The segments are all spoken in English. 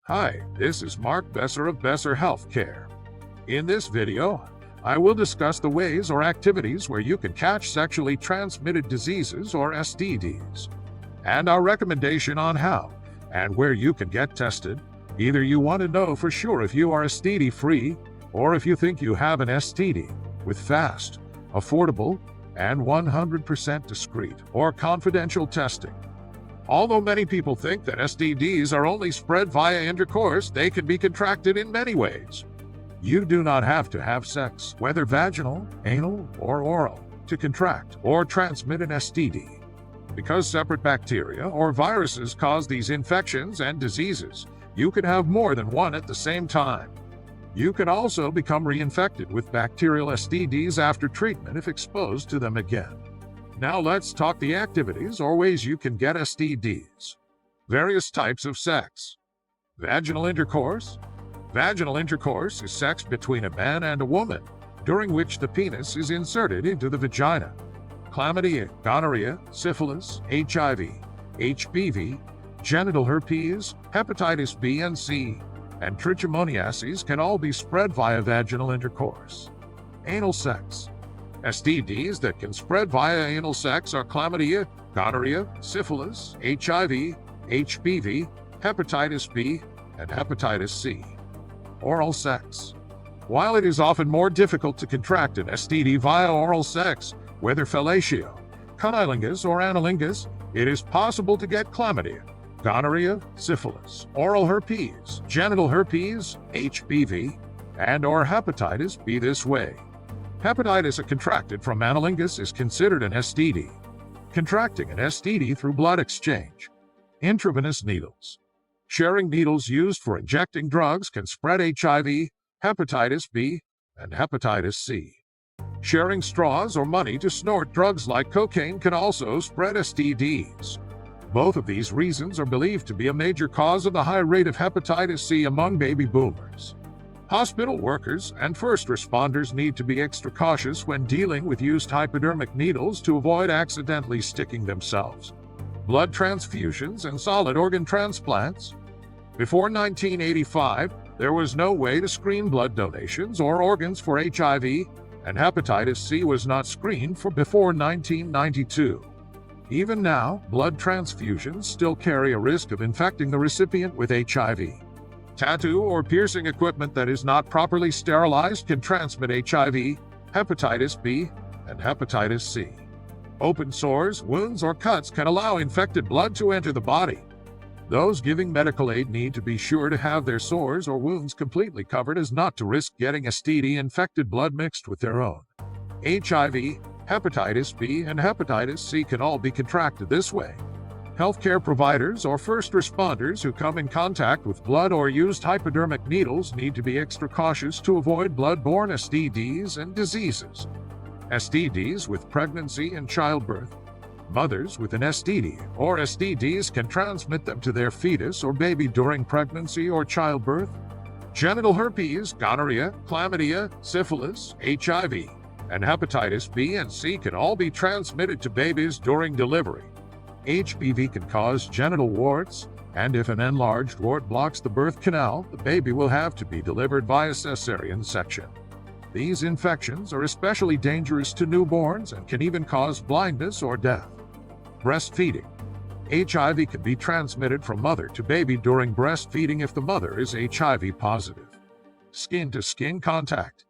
Hi, this is Mark Besser of Besser Healthcare. In this video, I will discuss the ways or activities where you can catch sexually transmitted diseases or STDs, and our recommendation on how and where you can get tested. Either you want to know for sure if you are STD-free, or if you think you have an STD, with fast, affordable, and 100% discreet or confidential testing. Although many people think that STDs are only spread via intercourse, they can be contracted in many ways. You do not have to have sex, whether vaginal, anal, or oral, to contract or transmit an STD. Because separate bacteria or viruses cause these infections and diseases, you can have more than one at the same time. You can also become reinfected with bacterial STDs after treatment if exposed to them again. Now let's talk the activities or ways you can get STDs. Various types of sex. Vaginal intercourse. Vaginal intercourse is sex between a man and a woman, during which the penis is inserted into the vagina. Chlamydia, gonorrhea, syphilis, HIV, HPV, genital herpes, hepatitis B and C, and trichomoniasis can all be spread via vaginal intercourse. Anal sex. STDs that can spread via anal sex are chlamydia, gonorrhea, syphilis, HIV, HPV, hepatitis B, and hepatitis C. Oral sex. While it is often more difficult to contract an STD via oral sex, whether fellatio, cunnilingus, or analingus, it is possible to get chlamydia, gonorrhea, syphilis, oral herpes, genital herpes, HPV, and/or hepatitis B this way. Hepatitis A contracted from analingus is considered an STD. Contracting an STD through blood exchange. Intravenous needles. Sharing needles used for injecting drugs can spread HIV, hepatitis B, and hepatitis C. Sharing straws or money to snort drugs like cocaine can also spread STDs. Both of these reasons are believed to be a major cause of the high rate of hepatitis C among baby boomers. Hospital workers and first responders need to be extra cautious when dealing with used hypodermic needles to avoid accidentally sticking themselves. Blood transfusions and solid organ transplants. Before 1985, there was no way to screen blood donations or organs for HIV, and hepatitis C was not screened for before 1992. Even now, blood transfusions still carry a risk of infecting the recipient with HIV. Tattoo or piercing equipment that is not properly sterilized can transmit HIV, hepatitis B, and hepatitis C. Open sores, wounds, or cuts can allow infected blood to enter the body. Those giving medical aid need to be sure to have their sores or wounds completely covered as not to risk getting STD-infected blood mixed with their own. HIV, hepatitis B, and hepatitis C can all be contracted this way. Healthcare providers or first responders who come in contact with blood or used hypodermic needles need to be extra cautious to avoid blood-borne STDs and diseases. STDs with pregnancy and childbirth. Mothers with an STD or STDs can transmit them to their fetus or baby during pregnancy or childbirth. Genital herpes, gonorrhea, chlamydia, syphilis, HIV, and hepatitis B and C can all be transmitted to babies during delivery. HPV can cause genital warts, and if an enlarged wart blocks the birth canal, the baby will have to be delivered via cesarean section. These infections are especially dangerous to newborns and can even cause blindness or death. Breastfeeding. HIV can be transmitted from mother to baby during breastfeeding if the mother is HIV positive. Skin-to-skin contact.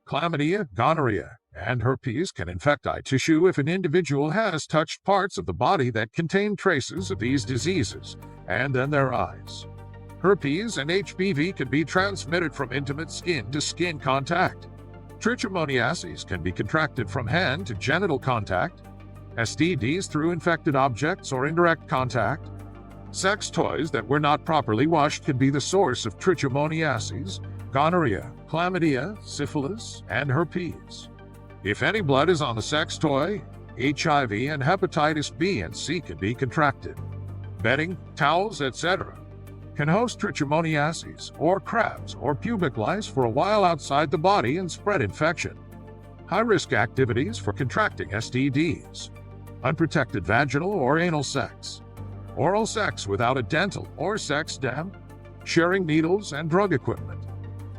Chlamydia, gonorrhea, and herpes can infect eye tissue if an individual has touched parts of the body that contain traces of these diseases, and then their eyes. Herpes and HPV can be transmitted from intimate skin-to-skin contact. Trichomoniasis can be contracted from hand to genital contact. STDs through infected objects or indirect contact. Sex toys that were not properly washed can be the source of trichomoniasis, gonorrhea, chlamydia, syphilis, and herpes. If any blood is on the sex toy, HIV and hepatitis B and C can be contracted. Bedding, towels, etc. can host trichomoniasis, or crabs, or pubic lice for a while outside the body and spread infection. High-risk activities for contracting STDs. Unprotected vaginal or anal sex. Oral sex without a dental or sex dam. sharing needles and drug equipment,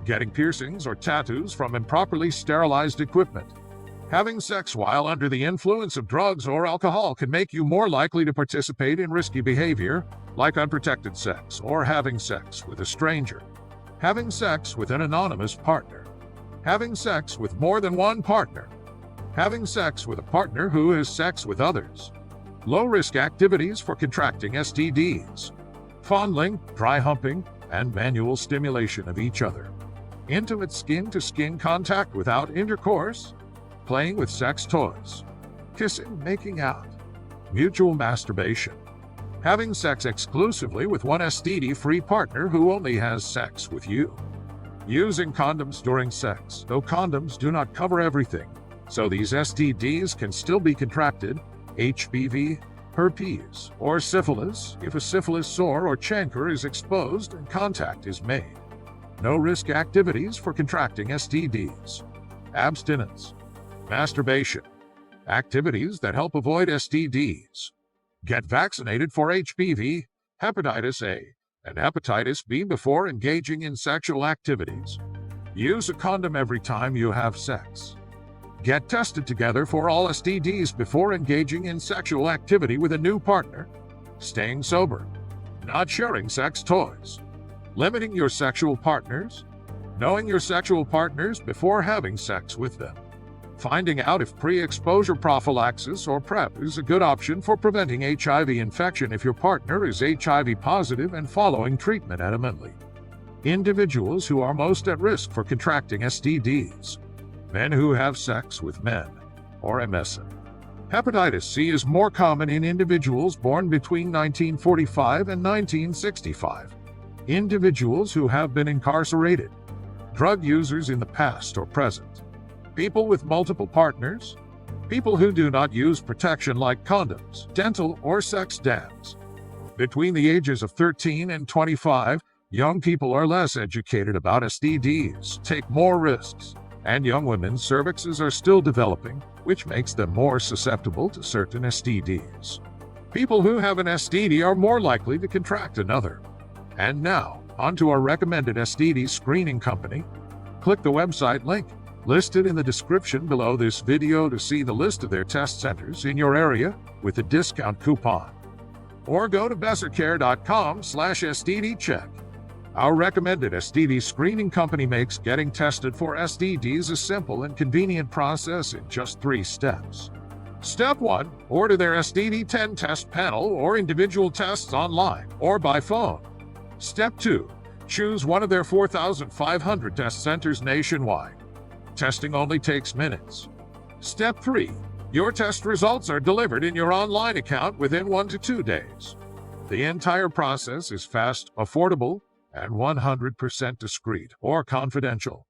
getting piercings or tattoos from improperly sterilized equipment. Having sex while under the influence of drugs or alcohol can make you more likely to participate in risky behavior, like unprotected sex or having sex with a stranger. Having sex with an anonymous partner. Having sex with more than one partner. Having sex with a partner who has sex with others. Low-risk activities for contracting STDs. Fondling, dry humping, and manual stimulation of each other. Intimate skin-to-skin contact without intercourse. Playing with sex toys. Kissing, making out. Mutual masturbation. Having sex exclusively with one STD-free partner who only has sex with you. Using condoms during sex, though condoms do not cover everything, so these STDs can still be contracted, HPV, herpes, or syphilis if a syphilis sore or chancre is exposed and contact is made. No-risk activities for contracting STDs. Abstinence. Masturbation. Activities that help avoid STDs. Get vaccinated for HPV, Hepatitis A, and Hepatitis B before engaging in sexual activities. Use a condom every time you have sex. Get tested together for all STDs before engaging in sexual activity with a new partner. Staying sober. Not sharing sex toys. Limiting your sexual partners. Knowing your sexual partners before having sex with them. Finding out if pre-exposure prophylaxis or PrEP is a good option for preventing HIV infection if your partner is HIV positive and following treatment adamantly. Individuals who are most at risk for contracting STDs. Men who have sex with men, or MSM. Hepatitis C is more common in individuals born between 1945 and 1965. Individuals who have been incarcerated. Drug users in the past or present. People with multiple partners. People who do not use protection like condoms, dental, or sex dams. Between the ages of 13 and 25, young people are less educated about STDs, take more risks, and young women's cervixes are still developing, which makes them more susceptible to certain STDs. People who have an STD are more likely to contract another. And now, onto our recommended STD screening company. Click the website link listed in the description below this video to see the list of their test centers in your area with a discount coupon. Or go to bessercare.com/STDcheck. Our recommended STD screening company makes getting tested for STDs a simple and convenient process in just 3 steps. Step 1. Order their STD 10 test panel or individual tests online or by phone. Step 2. Choose one of their 4,500 test centers nationwide. Testing only takes minutes. Step 3. Your test results are delivered in your online account within 1 to 2 days. The entire process is fast, affordable, and 100% discreet or confidential.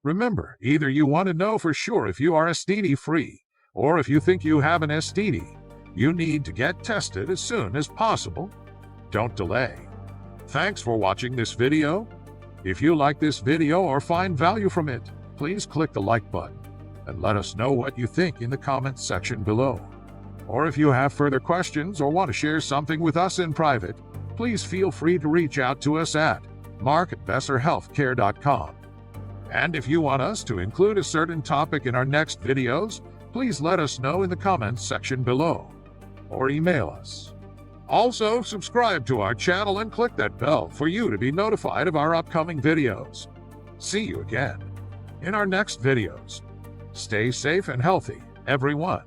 Remember, either you want to know for sure if you are STD-free, or if you think you have an STD, you need to get tested as soon as possible. Don't delay. Thanks for watching this video. If you like this video or find value from it, please click the like button and let us know what you think in the comments section below. Or if you have further questions or want to share something with us in private, please feel free to reach out to us at mark@besserhealthcare.com. And if you want us to include a certain topic in our next videos, please let us know in the comments section below, or email us. Also, subscribe to our channel and click that bell for you to be notified of our upcoming videos. See you again in our next videos. Stay safe and healthy, everyone.